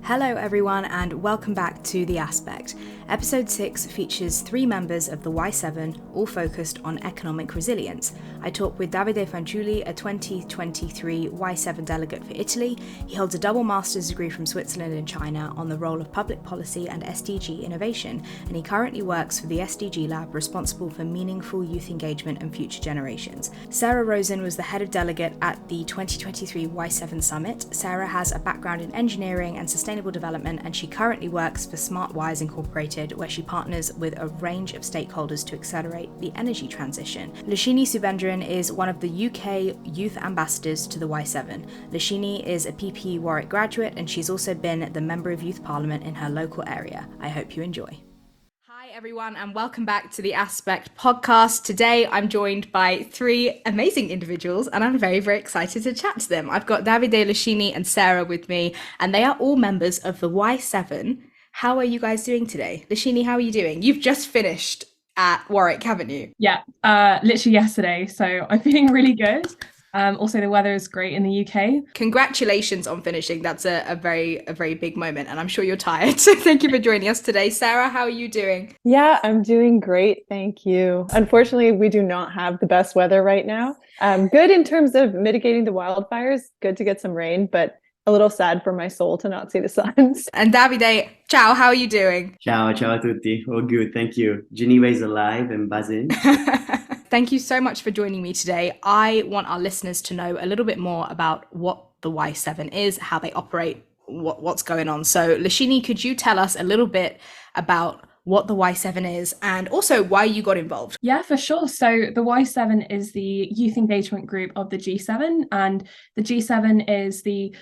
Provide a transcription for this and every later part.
Hello everyone and welcome back to The Aspect. Episode 6 features 3 members of the Y7, all focused on economic resilience. I talk with Davide Fanciulli, a 2023 Y7 delegate for Italy. He holds a double master's degree from Switzerland and China on the role of public policy and SDG innovation, and he currently works for the SDG lab responsible for meaningful youth engagement and future generations. Sarah Rozon was the head of delegate at the 2023 Y7 Summit. Sarah has a background in engineering and sustainable development, and she currently works for Smart Wires Incorporated, where she partners with a range of stakeholders to accelerate the energy transition. Loshini Subendran is one of the UK youth ambassadors to the Y7. Loshini is a PP Warwick graduate, and she's also been the Member of Youth Parliament in her local area. I hope you enjoy. Hi everyone and welcome back to the Aspect podcast. Today I'm joined by 3 amazing individuals and I'm very, very excited to chat to them. I've got Davide, Loshini and Sarah with me, and they are all members of the Y7. How are you guys doing today? Loshini, how are you doing? You've just finished at Warwick, haven't you? Yeah, literally yesterday. So I'm feeling really good. Also, the weather is great in the UK. Congratulations on finishing. That's a very big moment, and I'm sure you're tired. So thank you for joining us today. Sarah, how are you doing? Yeah, I'm doing great. Thank you. Unfortunately, we do not have the best weather right now. Good in terms of mitigating the wildfires. Good to get some rain, but a little sad for my soul to not see the sun. And Davide, ciao, how are you doing? Ciao a tutti. All good, thank you. Geneva is alive and buzzing. Thank you so much for joining me today. I want our listeners to know a little bit more about what the Y7 is, how they operate, what's going on. So Loshini, could you tell us a little bit about what the Y7 is and also why you got involved? Yeah, for sure. So the Y7 is the youth engagement group of the G7, and the G7 is the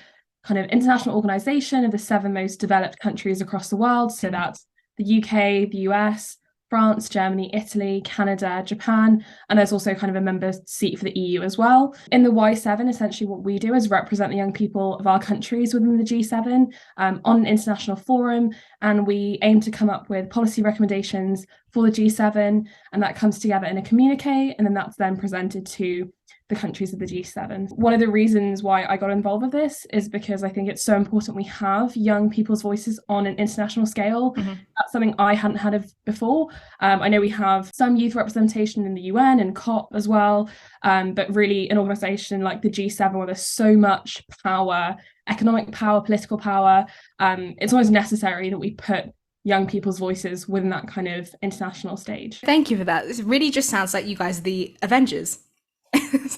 kind of international organization of the 7 most developed countries across the world. So that's the UK, the US, France, Germany, Italy, Canada, Japan, and there's also kind of a member seat for the EU as well. In the Y7, essentially what we do is represent the young people of our countries within the G7 on an international forum, and we aim to come up with policy recommendations for the G7, and that comes together in a communique, and then that's then presented to the countries of the G7. One of the reasons why I got involved with this is because I think it's so important we have young people's voices on an international scale. That's something I hadn't had of before. I know we have some youth representation in the UN and COP as well, but really an organisation like the G7 where there's so much power, economic power, political power, it's almost necessary that we put young people's voices within that kind of international stage. Thank you for that. This really just sounds like you guys are the Avengers.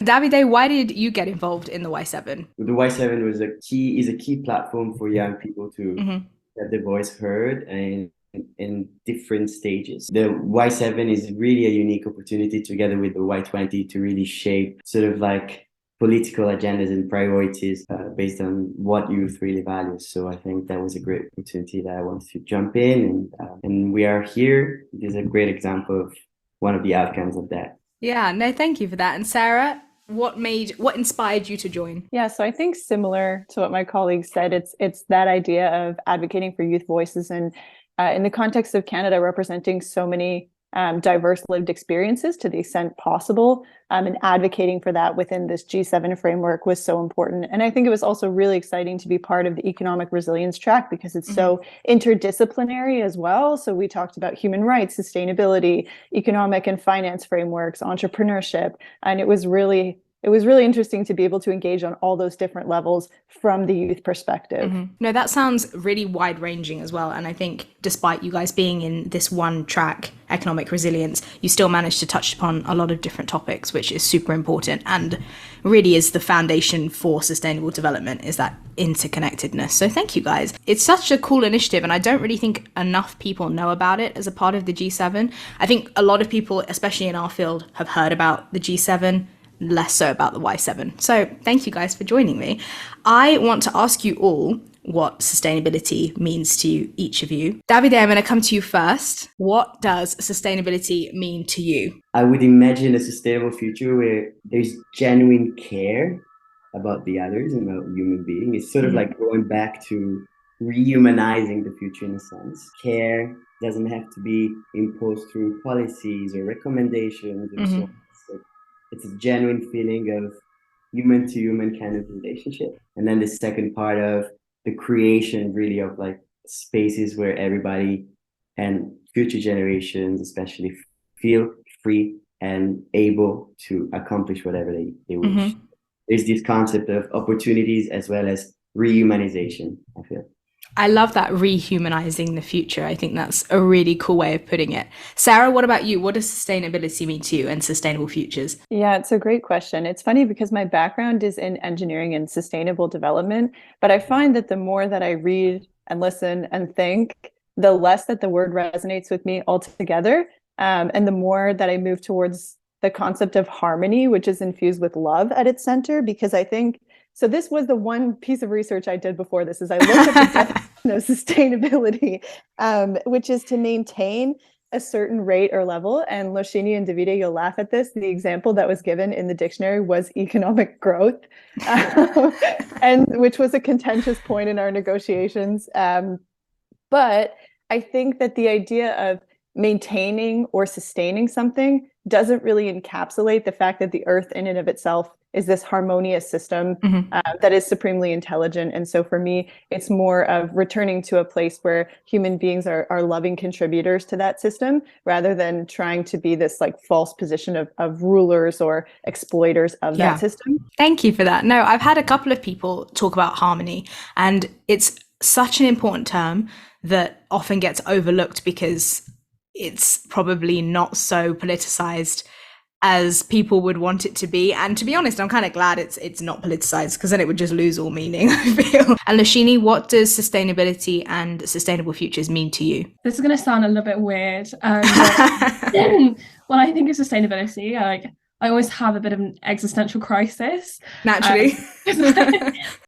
Davide, why did you get involved in the Y7? The Y7 is a key platform for young people to get their voice heard and in different stages. The Y7 is really a unique opportunity together with the Y20 to really shape sort of like political agendas and priorities based on what youth really values. So I think that was a great opportunity that I wanted to jump in, and we are here. This is a great example of one of the outcomes of that. Yeah, no, thank you for that. And Sarah, what inspired you to join? Yeah, so I think similar to what my colleagues said, it's that idea of advocating for youth voices, and in the context of Canada, representing so many diverse lived experiences to the extent possible, and advocating for that within this G7 framework was so important. And I think it was also really exciting to be part of the economic resilience track because it's so interdisciplinary as well. So we talked about human rights, sustainability, economic and finance frameworks, entrepreneurship, and it was really interesting to be able to engage on all those different levels from the youth perspective. No, that sounds really wide-ranging as well. And I think despite you guys being in this one track, economic resilience, you still managed to touch upon a lot of different topics, which is super important and really is the foundation for sustainable development, is that interconnectedness. So thank you guys. It's such a cool initiative, and I don't really think enough people know about it as a part of the G7. I think a lot of people, especially in our field, have heard about the G7, less so about the Y7. So thank you guys for joining me. I want to ask you all what sustainability means to each of you. Davide, I'm going to come to you first. What does sustainability mean to you? I would imagine a sustainable future where there's genuine care about the others and about human being. It's sort of like going back to re-humanizing the future in a sense. Care doesn't have to be imposed through policies or recommendations or so on. It's a genuine feeling of human to human kind of relationship. And then the second part of the creation really of like spaces where everybody and future generations especially feel free and able to accomplish whatever they wish. There's this concept of opportunities as well as rehumanization, I feel. I love that, rehumanizing the future. I think that's a really cool way of putting it. Sarah, what about you? What does sustainability mean to you and sustainable futures? Yeah, it's a great question. It's funny because my background is in engineering and sustainable development, but I find that the more that I read and listen and think, the less that the word resonates with me altogether. And the more that I move towards the concept of harmony, which is infused with love at its center, because I think, so this was the one piece of research I did before this, is I looked at the definition of sustainability, which is to maintain a certain rate or level. And Loshini and Davide, you'll laugh at this. The example that was given in the dictionary was economic growth, and which was a contentious point in our negotiations. But I think that the idea of maintaining or sustaining something doesn't really encapsulate the fact that the earth in and of itself is this harmonious system that is supremely intelligent. And so for me, it's more of returning to a place where human beings are loving contributors to that system, rather than trying to be this like false position of rulers or exploiters of that system. Thank you for that. No, I've had a couple of people talk about harmony, and it's such an important term that often gets overlooked because it's probably not so politicized as people would want it to be. And to be honest, I'm kind of glad it's not politicized, because then it would just lose all meaning, I feel. And Loshini, what does sustainability and sustainable futures mean to you? This is going to sound a little bit weird. When I think of sustainability, I always have a bit of an existential crisis. Naturally.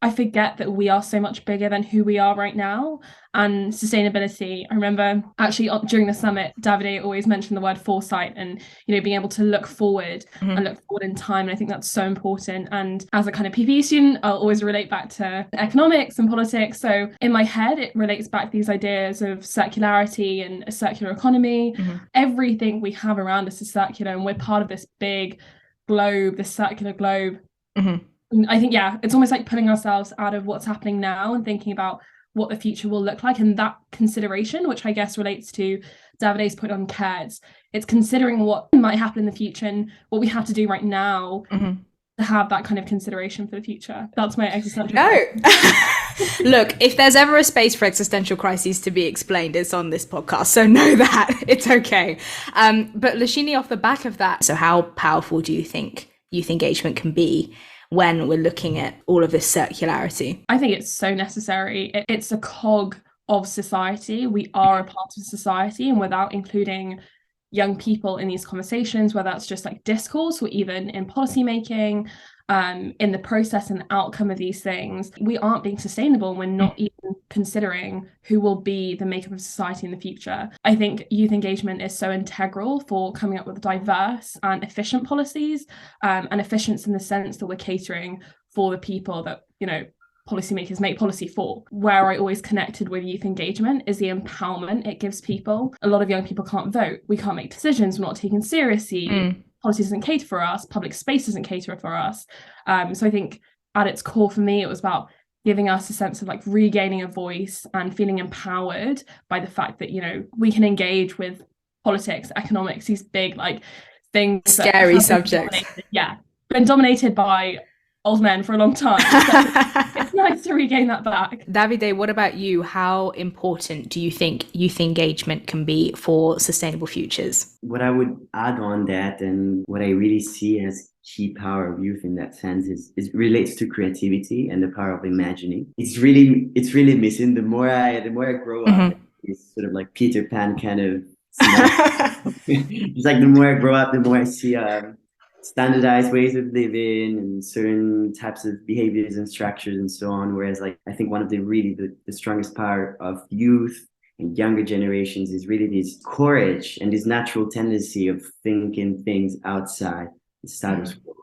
I forget that we are so much bigger than who we are right now. And sustainability, I remember actually during the summit, Davide always mentioned the word foresight and, being able to look forward and look forward in time. And I think that's so important. And as a kind of PPE student, I'll always relate back to economics and politics. So in my head, it relates back to these ideas of circularity and a circular economy. Everything we have around us is circular, and we're part of this big globe, this circular globe. I think, it's almost like pulling ourselves out of what's happening now and thinking about what the future will look like. And that consideration, which I guess relates to Davide's point on cares, it's considering what might happen in the future and what we have to do right now to have that kind of consideration for the future. That's my existential crisis. Look, if there's ever a space for existential crises to be explained, it's on this podcast. So know that it's okay. But Loshini, off the back of that, so how powerful do you think youth engagement can be when we're looking at all of this circularity? I think it's so necessary. It's a cog of society. We are a part of society, and without including young people in these conversations, whether that's just like discourse or even in policy making, in the process and the outcome of these things, we aren't being sustainable, and we're not even considering who will be the makeup of society in the future. I think youth engagement is so integral for coming up with diverse and efficient policies, and efficient in the sense that we're catering for the people that, policymakers make policy for. Where I always connected with youth engagement is the empowerment it gives people. A lot of young people can't vote. We can't make decisions. We're not taken seriously. Policy doesn't cater for us. Public space doesn't cater for us. So I think at its core for me, it was about giving us a sense of like regaining a voice and feeling empowered by the fact that, we can engage with politics, economics, these big like things. Scary subjects. Been dominated by old men for a long time. So it's nice to regain that back. Davide, what about you? How important do you think youth engagement can be for sustainable futures? What I would add on that, and what I really see as key power of youth in that sense, is relates to creativity and the power of imagining. It's really missing. The more I grow up, it's sort of like Peter Pan kind of. It's like the more I grow up, the more I see standardized ways of living and certain types of behaviors and structures and so on. Whereas like I think one of the strongest power of youth and younger generations is really this courage and this natural tendency of thinking things outside the status quo,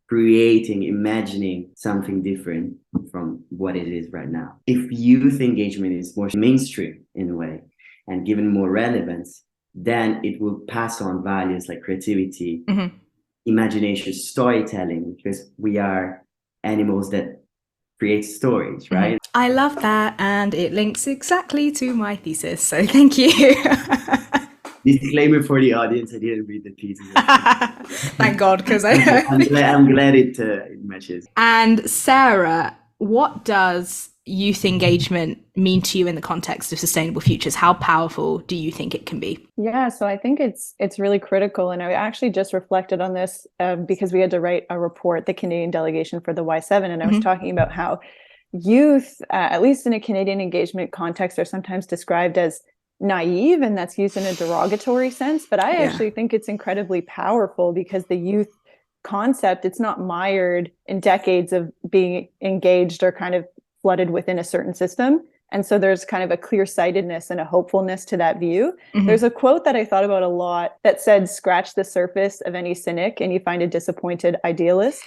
creating, imagining something different from what it is right now. If youth engagement is more mainstream in a way and given more relevance, then it will pass on values like creativity, imagination, storytelling, because we are animals that create stories, right? I love that, and it links exactly to my thesis, so thank you. Disclaimer for the audience, I didn't read the thesis. Thank God, because I'm glad it matches. And Sarah, what does youth engagement mean to you in the context of sustainable futures? How powerful do you think it can be? Yeah, so I think it's really critical. And I actually just reflected on this because we had to write a report, the Canadian delegation for the Y7, and I was talking about how youth, at least in a Canadian engagement context, are sometimes described as naive, and that's used in a derogatory sense. But I actually think it's incredibly powerful because the youth concept, it's not mired in decades of being engaged or kind of flooded within a certain system. And so there's kind of a clear-sightedness and a hopefulness to that view. There's a quote that I thought about a lot that said, scratch the surface of any cynic and you find a disappointed idealist.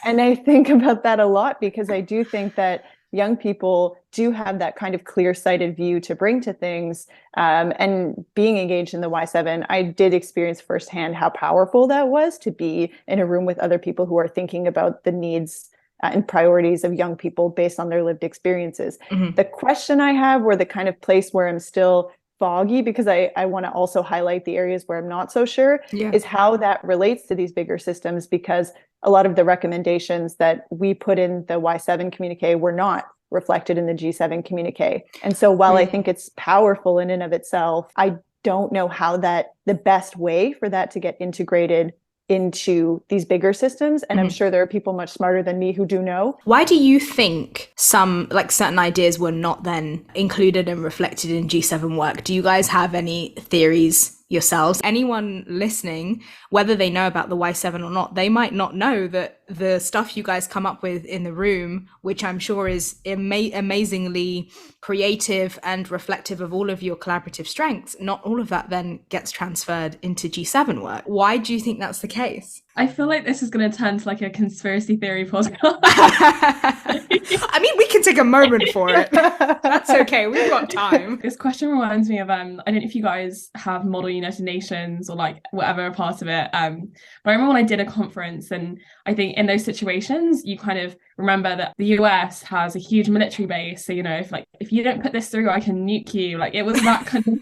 And I think about that a lot because I do think that young people do have that kind of clear-sighted view to bring to things. And being engaged in the Y7, I did experience firsthand how powerful that was to be in a room with other people who are thinking about the needs and priorities of young people based on their lived experiences. The question I have, or the kind of place where I'm still foggy, because I want to also highlight the areas where I'm not so sure, is how that relates to these bigger systems, because a lot of the recommendations that we put in the Y7 communique were not reflected in the G7 communique. And so while I think it's powerful in and of itself, I don't know how the best way for that to get integrated into these bigger systems. And I'm sure there are people much smarter than me who do know. Why do you think certain ideas were not then included and reflected in G7 work? Do you guys have any theories yourselves? Anyone listening, whether they know about the Y7 or not, they might not know that the stuff you guys come up with in the room, which I'm sure is amazingly creative and reflective of all of your collaborative strengths, not all of that then gets transferred into G7 work. Why do you think that's the case? I feel like this is going to turn to like a conspiracy theory podcast. I mean, we can take a moment for it. That's okay. We've got time. This question reminds me of, I don't know if you guys have Model United Nations or like whatever part of it. But I remember when I did a conference, and I think in those situations, you kind of remember that the US has a huge military base. So, you know, if you don't put this through, I can nuke you. Like it was that kind of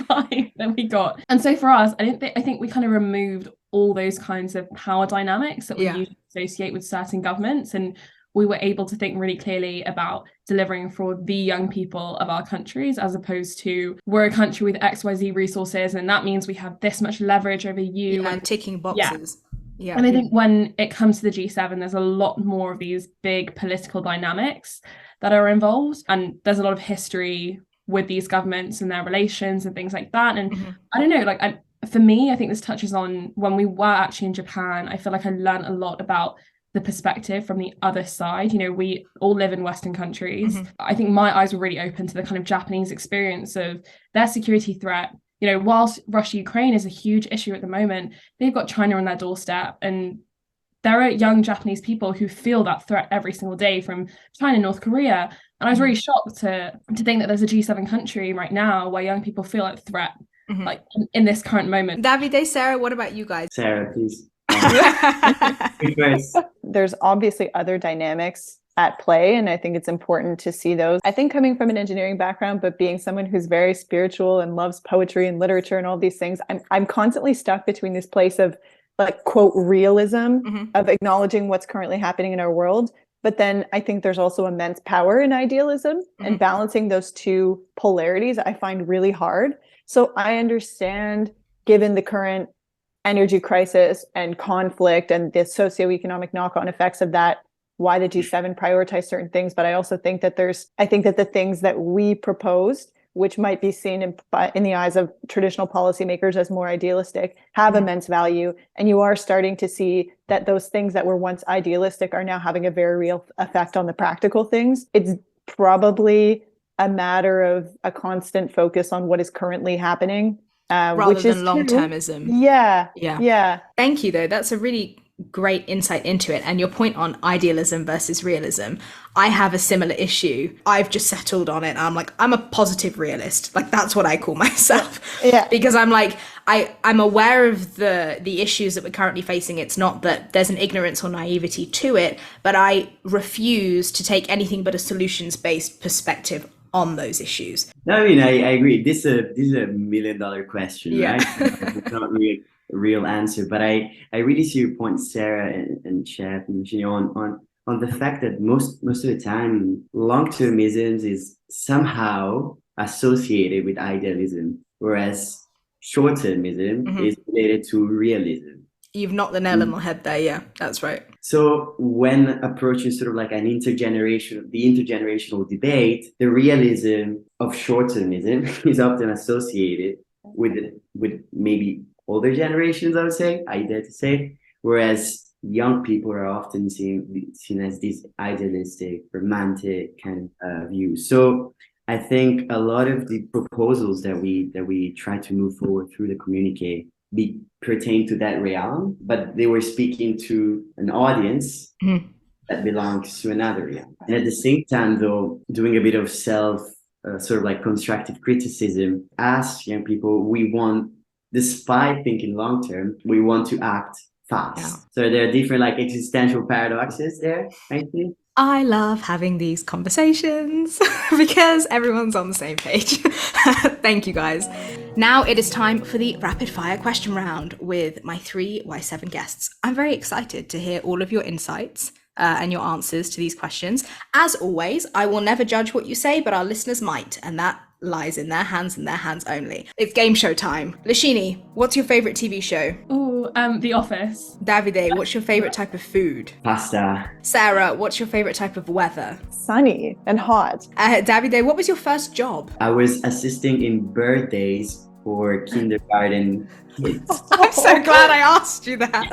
vibe that we got. And so for us, I think we kind of removed all those kinds of power dynamics that we usually associate with certain governments. And we were able to think really clearly about delivering for the young people of our countries, as opposed to we're a country with XYZ resources, and that means we have this much leverage over you. And ticking boxes. Yeah. And I think when it comes to the G7, there's a lot more of these big political dynamics that are involved. And there's a lot of history with these governments and their relations and things like that. And I don't know, for me, I think this touches on when we were actually in Japan. I feel like I learned a lot about the perspective from the other side. You know, we all live in Western countries. I think my eyes were really open to the kind of Japanese experience of their security threat. You know, whilst Russia-Ukraine is a huge issue at the moment, they've got China on their doorstep. And there are young Japanese people who feel that threat every single day from China, North Korea. And I was really shocked to think that there's a G7 country right now where young people feel that threat, like in this current moment. Davide, Sarah, what about you guys? Sarah, please. There's obviously other dynamics at play, and I think it's important to see those. I think coming from an engineering background, but being someone who's very spiritual and loves poetry and literature and all these things, I'm constantly stuck between this place of like, quote, realism, of acknowledging what's currently happening in our world. But then I think there's also immense power in idealism, and balancing those two polarities I find really hard. So I understand, given the current energy crisis and conflict and the socioeconomic knock-on effects of that, why the G7 prioritize certain things. But I also think that the things that we proposed, which might be seen in the eyes of traditional policymakers as more idealistic, have immense value. And you are starting to see that those things that were once idealistic are now having a very real effect on the practical things. It's probably a matter of a constant focus on what is currently happening. Rather than long-termism. Yeah. Thank you, though. That's a really great insight into it. And your point on idealism versus realism, I have a similar issue. I've just settled on it. I'm like, I'm a positive realist. Like, that's what I call myself. Yeah. Because I'm like, I'm aware of the issues that we're currently facing. It's not that there's an ignorance or naivety to it, but I refuse to take anything but a solutions-based perspective on those issues. No, I mean, I agree. This is a $1 million question, right? It's not really a real answer, but I really see your point, Sarah and Chef and on the fact that most of the time, long-termism is somehow associated with idealism, whereas short-termism is related to realism. You've knocked the nail on the head there. Yeah, that's right. So when approaching sort of like the intergenerational debate, the realism of short-termism is often associated with maybe older generations, I would say, I dare to say, whereas young people are often seen as these idealistic, romantic kind of views. So I think a lot of the proposals that we try to move forward through the communique pertain to that realm, but they were speaking to an audience that belongs to another realm. And at the same time, though, doing a bit of sort of like constructive criticism, as young people, we want, despite thinking long term, we want to act fast. Yeah. So there are different like existential paradoxes there, I think. I love having these conversations because everyone's on the same page. Thank you, guys. Now it is time for the rapid fire question round with my 3 Y7 guests. I'm very excited to hear all of your insights and your answers to these questions. As always, I will never judge what you say, but our listeners might, and that lies in their hands and their hands only. It's game show time. Loshini, what's your favorite TV show? The Office. Davide, what's your favorite type of food? Pasta. Sarah, what's your favorite type of weather? Sunny and hot. Davide, what was your first job? I was assisting in birthdays for kindergarten kids. I'm so glad I asked you that.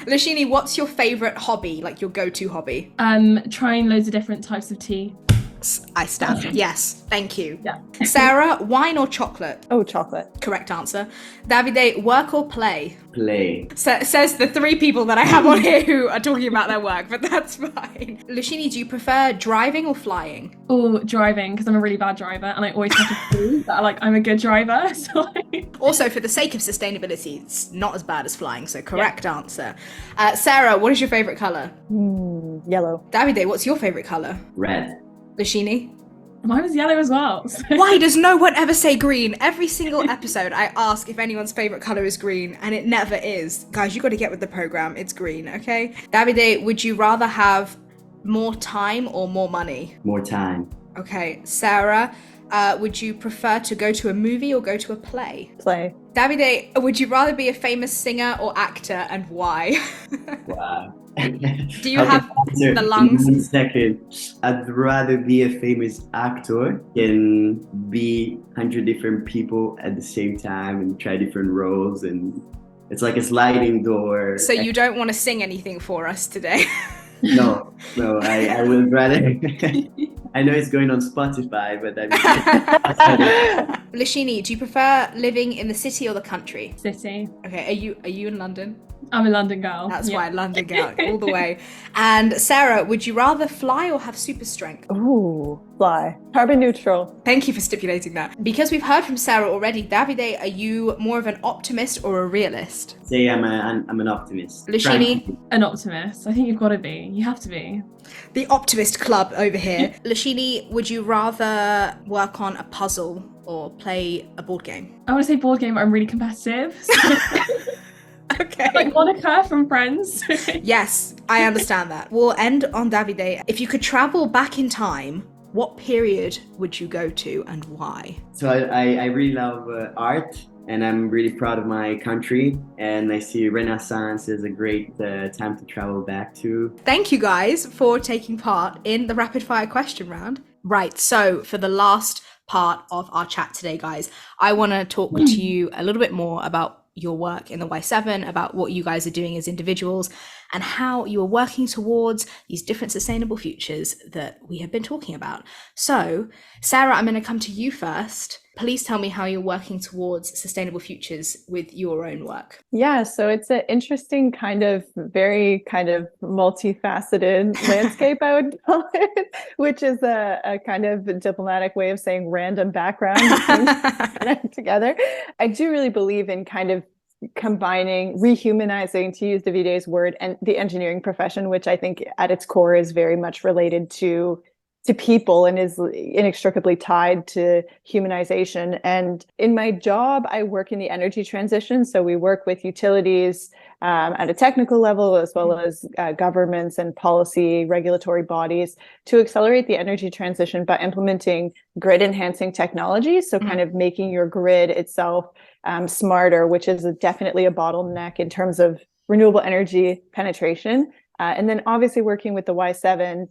Loshini, what's your favorite hobby, like your go-to hobby? Trying loads of different types of tea. I stand. Yes, thank you. Yeah. Sarah, wine or chocolate? Oh, chocolate. Correct answer. Davide, work or play? Play. Says the 3 people that I have on here who are talking about their work, but that's fine. Loshini, do you prefer driving or flying? Oh, driving, because I'm a really bad driver and I always have to prove that I'm a good driver. So Also, for the sake of sustainability, it's not as bad as flying, so correct answer. Sarah, what is your favorite colour? Yellow. Davide, what's your favorite colour? Red. Loshini? Mine was yellow as well. So. Why does no one ever say green? Every single episode I ask if anyone's favourite colour is green, and it never is. Guys, you got to get with the programme. It's green, okay? Davide, would you rather have more time or more money? More time. Okay. Sarah, would you prefer to go to a movie or go to a play? Play. Davide, would you rather be a famous singer or actor, and why? Wow. Do you have the lungs? 1 second. I'd rather be a famous actor than be 100 different people at the same time and try different roles, and it's like a sliding door. So you don't want to sing anything for us today? No, I would rather. I know it's going on Spotify, but Loshini, do you prefer living in the city or the country? City. Okay, are you in London? I'm a London girl. That's why, London girl, all the way. And Sarah, would you rather fly or have super strength? Ooh, fly. Carbon neutral. Thank you for stipulating that. Because we've heard from Sarah already, Davide, are you more of an optimist or a realist? Say I'm an optimist. Loshini? An optimist. I think you've got to be. You have to be. The optimist club over here. Loshini, would you rather work on a puzzle or play a board game? I want to say board game, but I'm really competitive. So. Okay. Like Monica from Friends. Yes, I understand that. We'll end on Davide. If you could travel back in time, what period would you go to and why? So I really love art, and I'm really proud of my country, and I see Renaissance as a great time to travel back to. Thank you guys for taking part in the rapid fire question round. Right, so for the last part of our chat today, guys, I want to talk to you a little bit more about your work in the Y7, about what you guys are doing as individuals, and how you are working towards these different sustainable futures that we have been talking about. So, Sarah, I'm going to come to you first. Please tell me how you're working towards sustainable futures with your own work. Yeah, so it's an interesting very multifaceted landscape, I would call it, which is a kind of diplomatic way of saying random background together. I do really believe in kind of combining, rehumanizing, to use Davide's word, and the engineering profession, which I think at its core is very much related to people and is inextricably tied to humanization. And in my job, I work in the energy transition. So we work with utilities at a technical level, as well as governments and policy regulatory bodies to accelerate the energy transition by implementing grid enhancing technologies. So kind of making your grid itself smarter, which is definitely a bottleneck in terms of renewable energy penetration. And then obviously working with the Y7,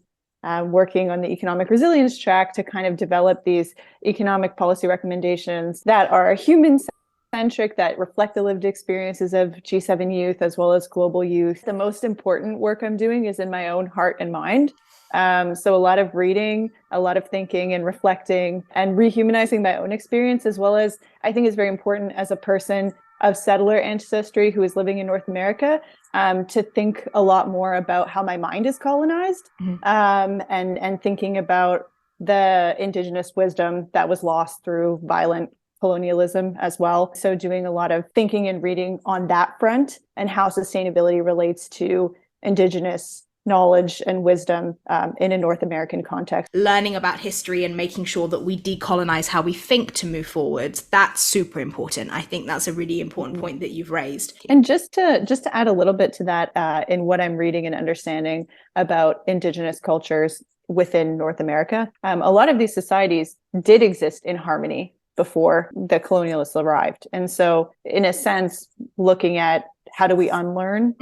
working on the economic resilience track to kind of develop these economic policy recommendations that are human-centric, that reflect the lived experiences of G7 youth as well as global youth. The most important work I'm doing is in my own heart and mind. So a lot of reading, a lot of thinking and reflecting and rehumanizing my own experience, as well as I think is very important as a person of settler ancestry who is living in North America, to think a lot more about how my mind is colonized, and thinking about the indigenous wisdom that was lost through violent colonialism as well. So doing a lot of thinking and reading on that front and how sustainability relates to indigenous knowledge and wisdom in a North American context. Learning about history and making sure that we decolonize how we think to move forwards, that's super important. I think that's a really important point that you've raised. And just to add a little bit to that, in what I'm reading and understanding about indigenous cultures within North America, a lot of these societies did exist in harmony before the colonialists arrived. And so in a sense, looking at how do we unlearn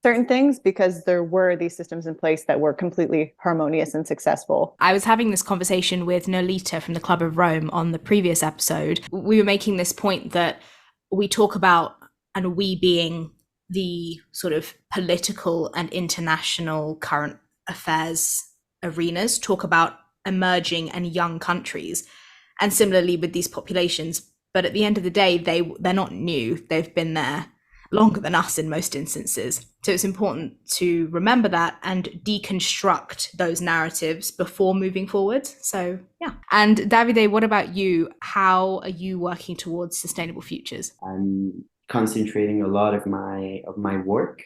certain things, because there were these systems in place that were completely harmonious and successful. I was having this conversation with Nolita from the Club of Rome on the previous episode. We were making this point that we talk about, and we being the sort of political and international current affairs arenas, talk about emerging and young countries. And similarly with these populations, but at the end of the day, they're not new. They've been there longer than us in most instances. So it's important to remember that and deconstruct those narratives before moving forward. So yeah. And Davide, what about you? How are you working towards sustainable futures? I'm concentrating a lot of my work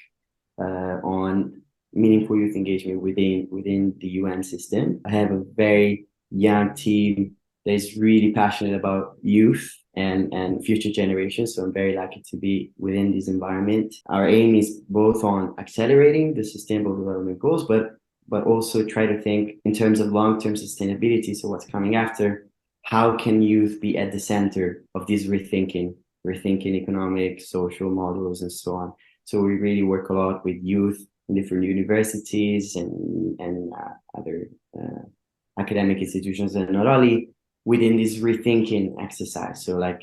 on meaningful youth engagement within the UN system. I have a very young team that is really passionate about youth and future generations. So I'm very lucky to be within this environment. Our aim is both on accelerating the sustainable development goals, but also try to think in terms of long-term sustainability. So what's coming after, how can youth be at the center of this rethinking economic, social models and so on. So we really work a lot with youth in different universities and other academic institutions, and not only within this rethinking exercise. So like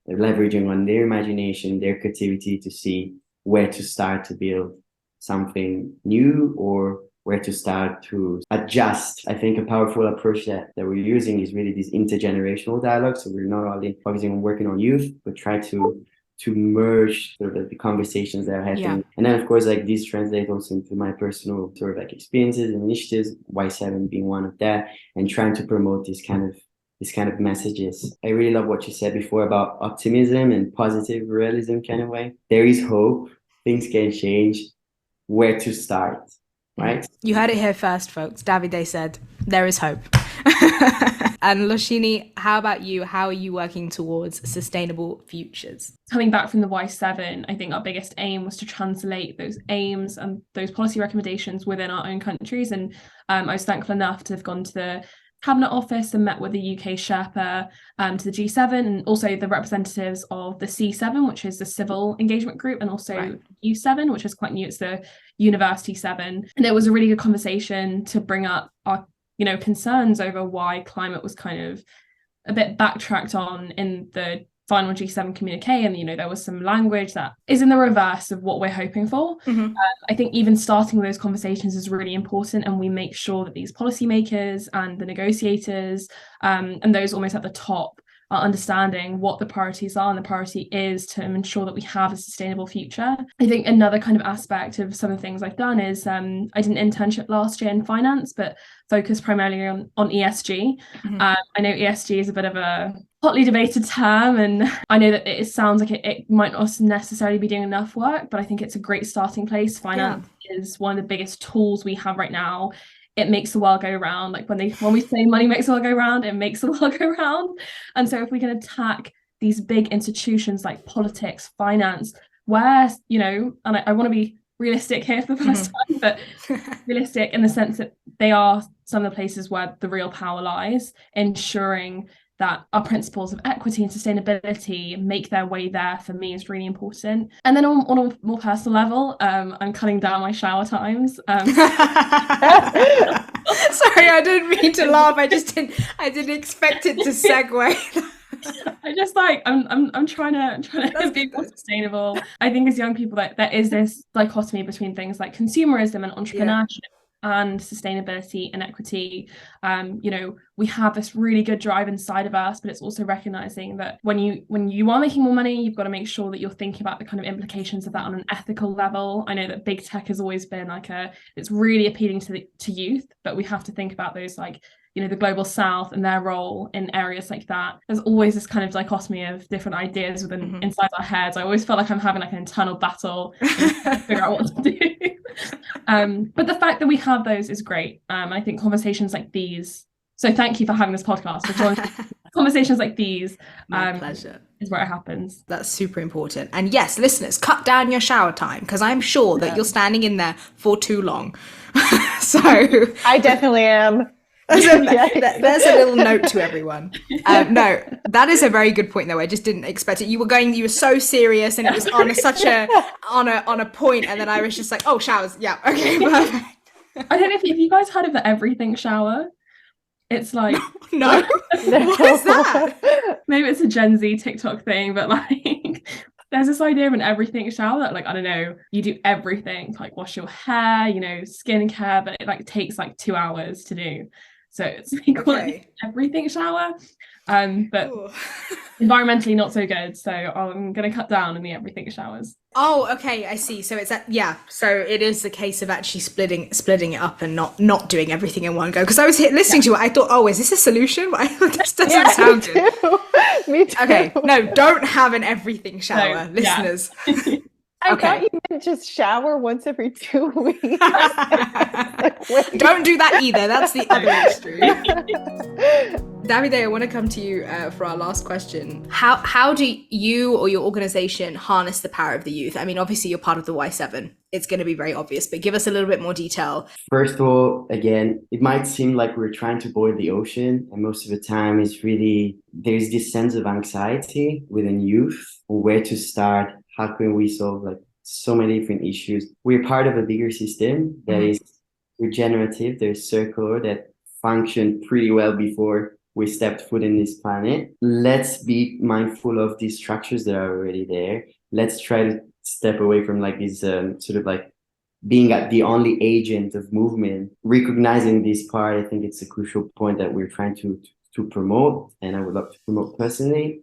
leveraging on their imagination, their creativity to see where to start to build something new or where to start to adjust. I think a powerful approach that we're using is really this intergenerational dialogue. So we're not only focusing on working on youth, but try to merge sort of the conversations that are happening. Yeah. And then of course, like this translates also into my personal sort of like experiences and initiatives, Y7 being one of that, and trying to promote these kind of messages. I really love what you said before about optimism and positive realism kind of way. There is hope, things can change, where to start, right? You heard it here first, folks. Davide said, there is hope. And Loshini, how about you? How are you working towards sustainable futures? Coming back from the Y7, I think our biggest aim was to translate those aims and those policy recommendations within our own countries. And I was thankful enough to have gone to the Cabinet Office and met with the UK Sherpa to the G7, and also the representatives of the C7, which is the civil engagement group, and also U7, which is quite new. It's the University 7. And it was a really good conversation to bring up our concerns over why climate was kind of a bit backtracked on in the final G7 communique, and there was some language that is in the reverse of what we're hoping for. I think even starting those conversations is really important, and we make sure that these policymakers and the negotiators and those almost at the top are understanding what the priorities are, and the priority is to ensure that we have a sustainable future. I think another kind of aspect of some of the things I've done is I did an internship last year in finance, but focused primarily on ESG. I know ESG is a bit of a hotly debated term, and I know that it sounds like it might not necessarily be doing enough work, but I think it's a great starting place. Finance is one of the biggest tools we have right now. It makes the world go round. Like when we say money makes the world go round, it makes the world go round. And so if we can attack these big institutions like politics, finance, where, and I want to be realistic here for the first time, but realistic in the sense that they are some of the places where the real power lies, ensuring that our principles of equity and sustainability make their way there, for me, is really important. And then on a more personal level, I'm cutting down my shower times. Sorry, I didn't mean to laugh. I didn't expect it to segue. I just I'm trying to be more sustainable. I think as young people that there is this dichotomy between things like consumerism and entrepreneurship and sustainability and equity. We have this really good drive inside of us, but it's also recognizing that when you are making more money, you've got to make sure that you're thinking about the kind of implications of that on an ethical level. I know that big tech has always been it's really appealing to youth, but we have to think about those the global south and their role in areas like that. There's always this kind of dichotomy of different ideas inside our heads. I always feel like I'm having an internal battle to figure out what to do. But the fact that we have those is great. I think conversations like these, so thank you for having this podcast. Conversations like these My pleasure. Is where it happens. That's super important. And yes, listeners, cut down your shower time, because I'm sure that you're standing in there for too long. So I definitely am. There's a little note to everyone. No, that is a very good point, though. I just didn't expect it. You were so serious, and it was on a point, and then I was just like, oh, showers, yeah, okay, perfect. I don't know if you guys heard of the everything shower. It's like no. What is that? Maybe it's a Gen Z TikTok thing, but there's this idea of an everything shower that I don't know, you do everything, like wash your hair, skincare, but it takes 2 hours to do. So it's called it everything shower. But environmentally not so good. So I'm going to cut down on the everything showers. Oh, okay, I see. So it's so it is the case of actually splitting it up and not doing everything in one go. Because I was listening to it, I thought, oh, is this a solution? But this doesn't sound good. Me too. Okay, no, don't have an everything shower, listeners. I thought you meant just shower once every 2 weeks. Don't do that either. That's the other extreme. Davide, I want to come to you for our last question. How do you or your organization harness the power of the youth? I mean, obviously you're part of the Y7. It's going to be very obvious, but give us a little bit more detail. First of all, again, it might seem like we're trying to boil the ocean, and most of the time it's really, there's this sense of anxiety within youth, where to start, how can we solve so many different issues. We're part of a bigger system that is regenerative, there's circular, that functioned pretty well before we stepped foot in this planet. Let's be mindful of these structures that are already there. Let's try to step away from this being the only agent of movement. Recognizing this part, I think it's a crucial point that we're trying to promote, and I would love to promote personally.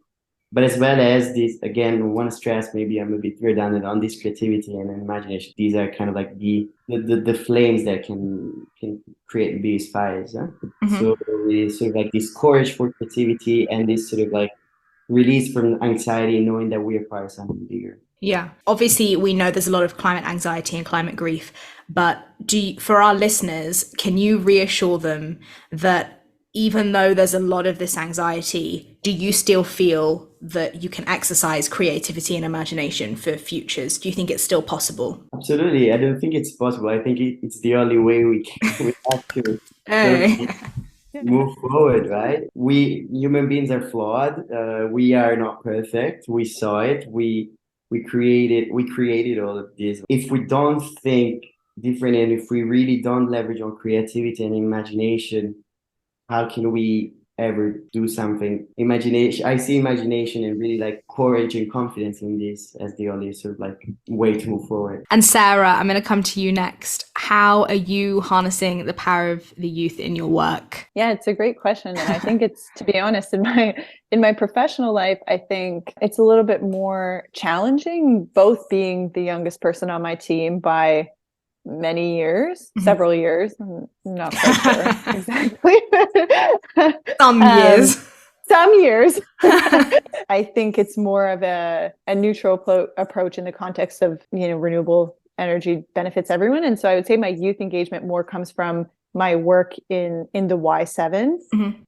But as well as this, again, I want to stress, maybe I'm a bit redundant on this creativity and imagination. These are kind of the flames that can create these fires. Huh? So it's sort of this courage for creativity and this sort of release from anxiety, knowing that we are part of something bigger. Yeah. Obviously, we know there's a lot of climate anxiety and climate grief, but for our listeners, can you reassure them that even though there's a lot of this anxiety, do you still feel that you can exercise creativity and imagination for futures? Do you think it's still possible? Absolutely. I don't think it's possible. I think it's the only way we have to move forward, right? We human beings are flawed. We are not perfect. We saw it. We created all of this. If we don't think different, and if we really don't leverage on creativity and imagination, how can we ever do something. Imagination, I see imagination and really like courage and confidence in this as the only sort of like way to move forward. And Sarah, I'm going to come to you next. How are you harnessing the power of the youth in your work? Yeah, it's a great question. And I think it's, to be honest, in my professional life, I think it's a little bit more challenging, both being the youngest person on my team by many years, several years. I'm not quite sure exactly. Some years. I think it's more of a neutral approach in the context of, renewable energy benefits everyone. And so I would say my youth engagement more comes from my work in the Y7.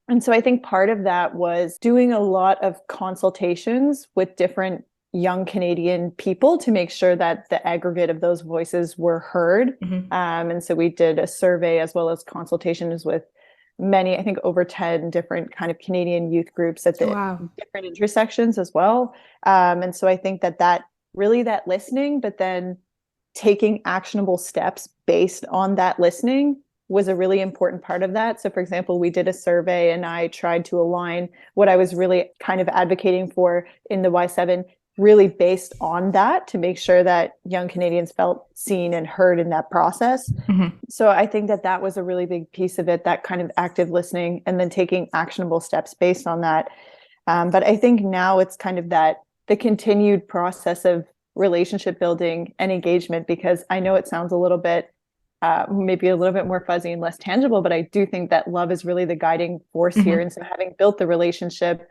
And so I think part of that was doing a lot of consultations with different young Canadian people to make sure that the aggregate of those voices were heard. And so we did a survey as well as consultations with many, I think over 10 different kind of Canadian youth groups at the different intersections as well. And so I think that listening, but then taking actionable steps based on that listening was a really important part of that. So for example, we did a survey and I tried to align what I was really kind of advocating for in the Y7 really based on that to make sure that young Canadians felt seen and heard in that process. So I think that was a really big piece of it, that kind of active listening and then taking actionable steps based on that. But I think now it's kind of the continued process of relationship building and engagement, because I know it sounds a little bit, maybe a little bit more fuzzy and less tangible, but I do think that love is really the guiding force here. And so having built the relationship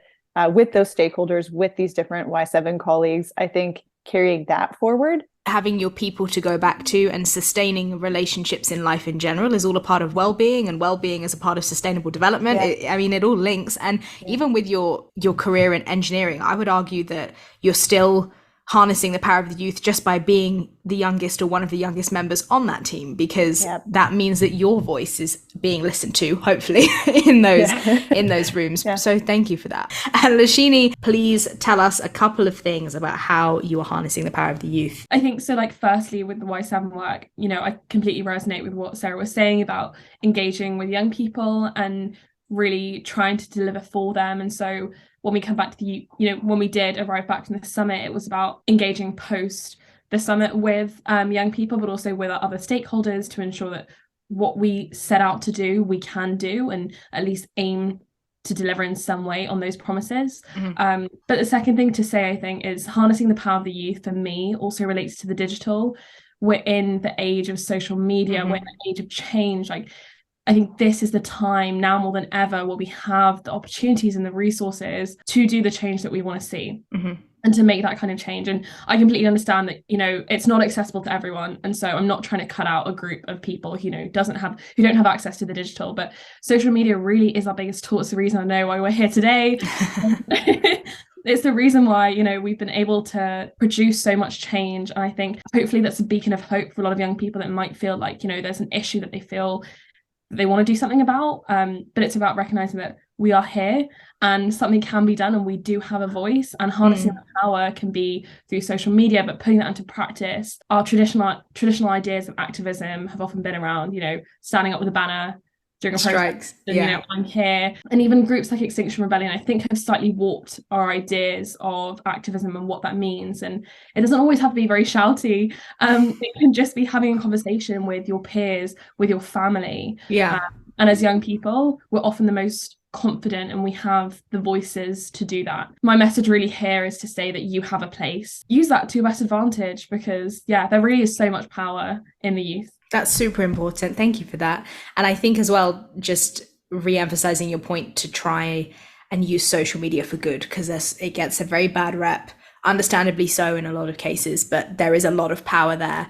with those stakeholders, with these different Y7 colleagues, I think carrying that forward. Having your people to go back to and sustaining relationships in life in general is all a part of well-being, and well-being is a part of sustainable development. It all links. And even with your career in engineering, I would argue that you're still harnessing the power of the youth just by being the youngest or one of the youngest members on that team, because that means that your voice is being listened to, hopefully, in those rooms. So thank you for that. And Loshini, please tell us a couple of things about how you are harnessing the power of the youth. I think so, like, firstly, with the Y7 work, I completely resonate with what Sarah was saying about engaging with young people and really trying to deliver for them. And so when we come back to when we did arrive back from the summit, it was about engaging post the summit with young people, but also with our other stakeholders to ensure that what we set out to do, we can do, and at least aim to deliver in some way on those promises. But the second thing to say, I think, is harnessing the power of the youth for me also relates to the digital. We're in the age of social media, we're in the age of change. Like, I think this is the time now more than ever where we have the opportunities and the resources to do the change that we want to see and to make that kind of change. And I completely understand that, it's not accessible to everyone. And so I'm not trying to cut out a group of people who don't have access to the digital, but social media really is our biggest tool. It's the reason I know why we're here today. It's the reason why, we've been able to produce so much change. And I think hopefully that's a beacon of hope for a lot of young people that might feel like, there's an issue that they feel they want to do something about, but it's about recognizing that we are here and something can be done and we do have a voice, and harnessing the power can be through social media, but putting that into practice. Our traditional ideas of activism have often been around, standing up with a banner during a protest, and I'm here. And even groups like Extinction Rebellion, I think, have slightly warped our ideas of activism and what that means. And it doesn't always have to be very shouty. It can just be having a conversation with your peers, with your family. And as young people, we're often the most confident and we have the voices to do that. My message really here is to say that you have a place. Use that to your best advantage, because there really is so much power in the youth. That's super important. Thank you for that. And I think as well, just re-emphasizing your point to try and use social media for good, because it gets a very bad rep, understandably so in a lot of cases, but there is a lot of power there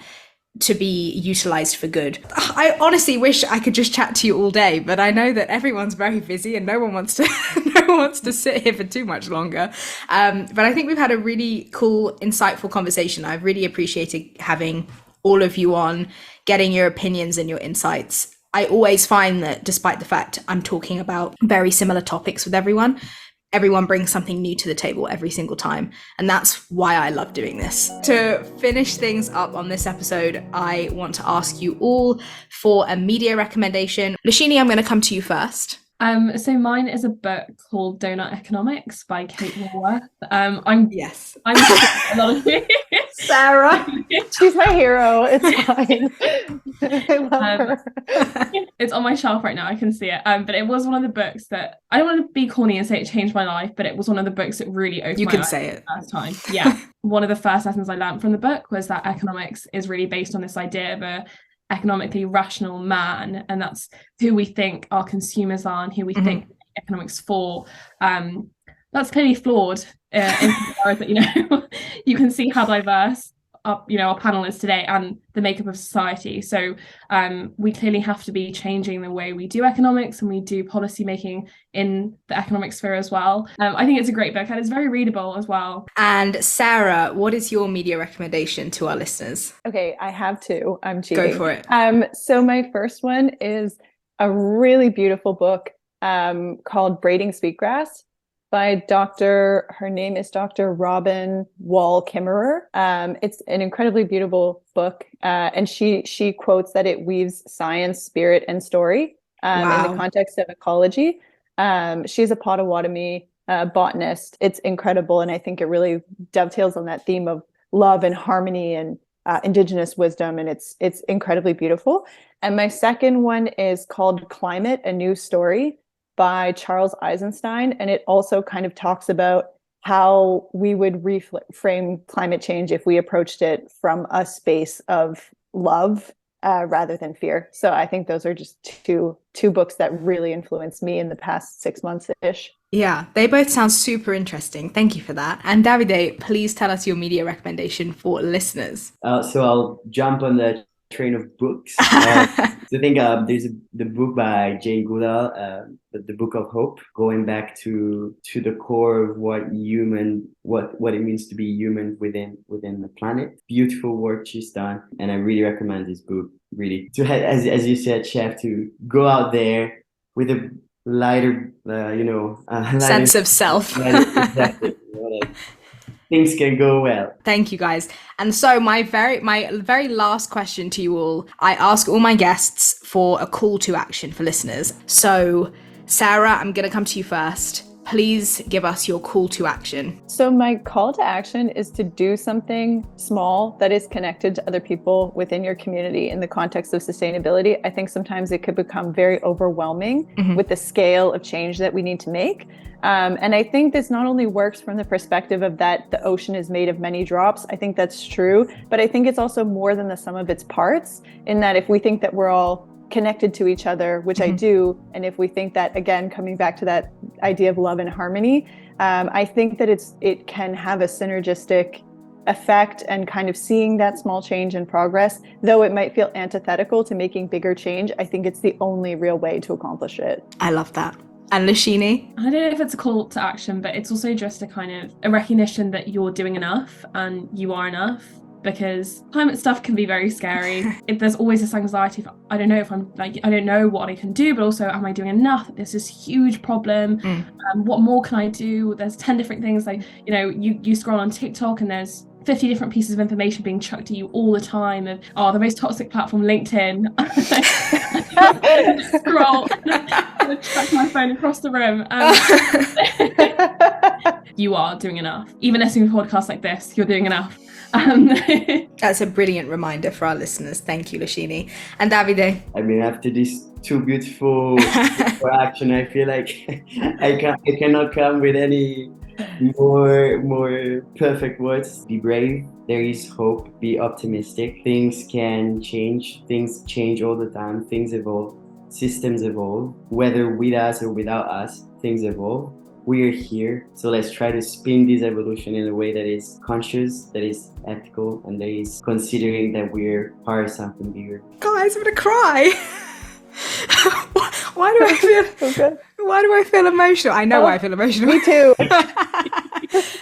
to be utilized for good. I honestly wish I could just chat to you all day, but I know that everyone's very busy and no one wants to sit here for too much longer. But I think we've had a really cool, insightful conversation. I've really appreciated having all of you on, getting your opinions and your insights. I always find that despite the fact I'm talking about very similar topics with everyone brings something new to the table every single time. And that's why I love doing this. To finish things up on this episode, I want to ask you all for a media recommendation. Loshini, I'm going to come to you first. So mine is a book called Doughnut Economics by Kate Raworth. I'm a lot of Sarah. She's my hero. It's fine. I love her. It's on my shelf right now. I can see it. But it was one of the books that, I don't want to be corny and say it changed my life, but it was one of the books that really opened my eyes say it the first time. Yeah. One of the first lessons I learned from the book was that economics is really based on this idea of a economically rational man, and that's who we think our consumers are and who we think economics for. That's clearly flawed in that, you can see how diverse our panel is today and the makeup of society. So we clearly have to be changing the way we do economics and we do policy making in the economic sphere as well. I think it's a great book and it's very readable as well. And Sarah, what is your media recommendation to our listeners? Okay, I have two. I'm cheating. Go for it. So my first one is a really beautiful book called Braiding, Sweetgrass by her name is Dr. Robin Wall Kimmerer. It's an incredibly beautiful book. And she quotes that it weaves science, spirit, and story in the context of ecology. She's a Potawatomi botanist. It's incredible. And I think it really dovetails on that theme of love and harmony and indigenous wisdom. And it's incredibly beautiful. And my second one is called Climate, A New Story by Charles Eisenstein. And it also kind of talks about how we would reframe climate change if we approached it from a space of love rather than fear. So I think those are just two books that really influenced me in the past 6 months-ish. Yeah, they both sound super interesting. Thank you for that. And Davide, please tell us your media recommendation for listeners. So I'll jump on the train of books. So I think there's the book by Jane Goodall, the Book of Hope, going back to the core of what it means to be human within the planet. Beautiful work she's done, and I really recommend this book. Really, to have, as you said, Chef, to go out there with a lighter, sense of self. Exactly. Things can go well. Thank you, guys. And so my very last question to you all, I ask all my guests for a call to action for listeners. So Sarah, I'm going to come to you first. Please give us your call to action. So my call to action is to do something small that is connected to other people within your community in the context of sustainability. I think sometimes it could become very overwhelming with the scale of change that we need to make. And I think this not only works from the perspective of that the ocean is made of many drops. I think that's true, but I think it's also more than the sum of its parts, in that if we think that we're all connected to each other, which I do, and if we think that, again, coming back to that idea of love and harmony, I think that it can have a synergistic effect, and kind of seeing that small change in progress, though it might feel antithetical to making bigger change, I think it's the only real way to accomplish it. I love that. And Loshini? I don't know if it's a call to action, but it's also just a recognition that you're doing enough and you are enough, because climate stuff can be very scary. There's always this anxiety of, I don't know what I can do, but also, am I doing enough? There's this huge problem. What more can I do? There's 10 different things. You scroll on TikTok and there's 50 different pieces of information being chucked at you all the time of, the most toxic platform, LinkedIn. Scroll, track my phone across the room. You are doing enough. Even listening to podcasts like this, you're doing enough. That's a brilliant reminder for our listeners. Thank you, Loshini. And Davide? I mean, after these two beautiful for action, I feel like I cannot come with any more perfect words. Be brave. There is hope. Be optimistic. Things can change. Things change all the time. Things evolve. Systems evolve. Whether with us or without us, things evolve. We are here. So let's try to spin this evolution in a way that is conscious, that is ethical, and that is considering that we're part of something bigger. Guys, I'm gonna cry. Why do I feel emotional? I know why I feel emotional. Me too.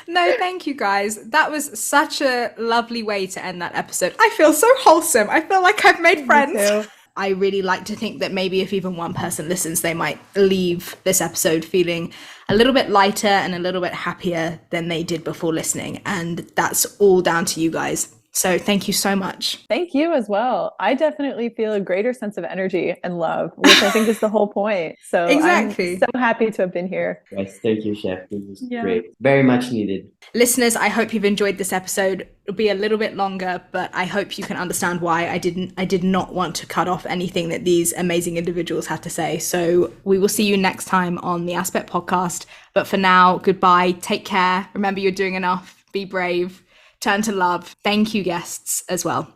No, thank you guys. That was such a lovely way to end that episode. I feel so wholesome. I feel like I've made friends. Me too. I really like to think that maybe if even one person listens, they might leave this episode feeling a little bit lighter and a little bit happier than they did before listening. And that's all down to you guys. So thank you so much. Thank you as well. I definitely feel a greater sense of energy and love, which I think is the whole point. So Exactly. I'm so happy to have been here. Yes, thank you, Chef. This was great. Very much needed. Listeners, I hope you've enjoyed this episode. It'll be a little bit longer, but I hope you can understand why I did not want to cut off anything that these amazing individuals had to say. So we will see you next time on the Aspect Podcast. But for now, goodbye. Take care. Remember, you're doing enough. Be brave. Turn to love. Thank you, guests, as well.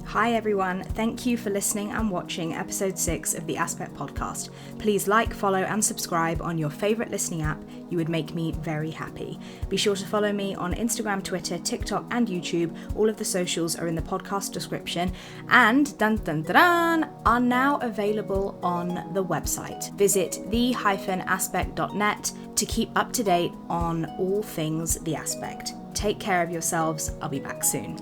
Hi everyone, thank you for listening and watching episode 6 of the Aspect Podcast. Please like, follow and subscribe on your favourite listening app. You would make me very happy. Be sure to follow me on Instagram, Twitter, TikTok and YouTube. All of the socials are in the podcast description and are now available on the website. Visit the-aspect.net to keep up to date on all things The Aspect. Take care of yourselves. I'll be back soon.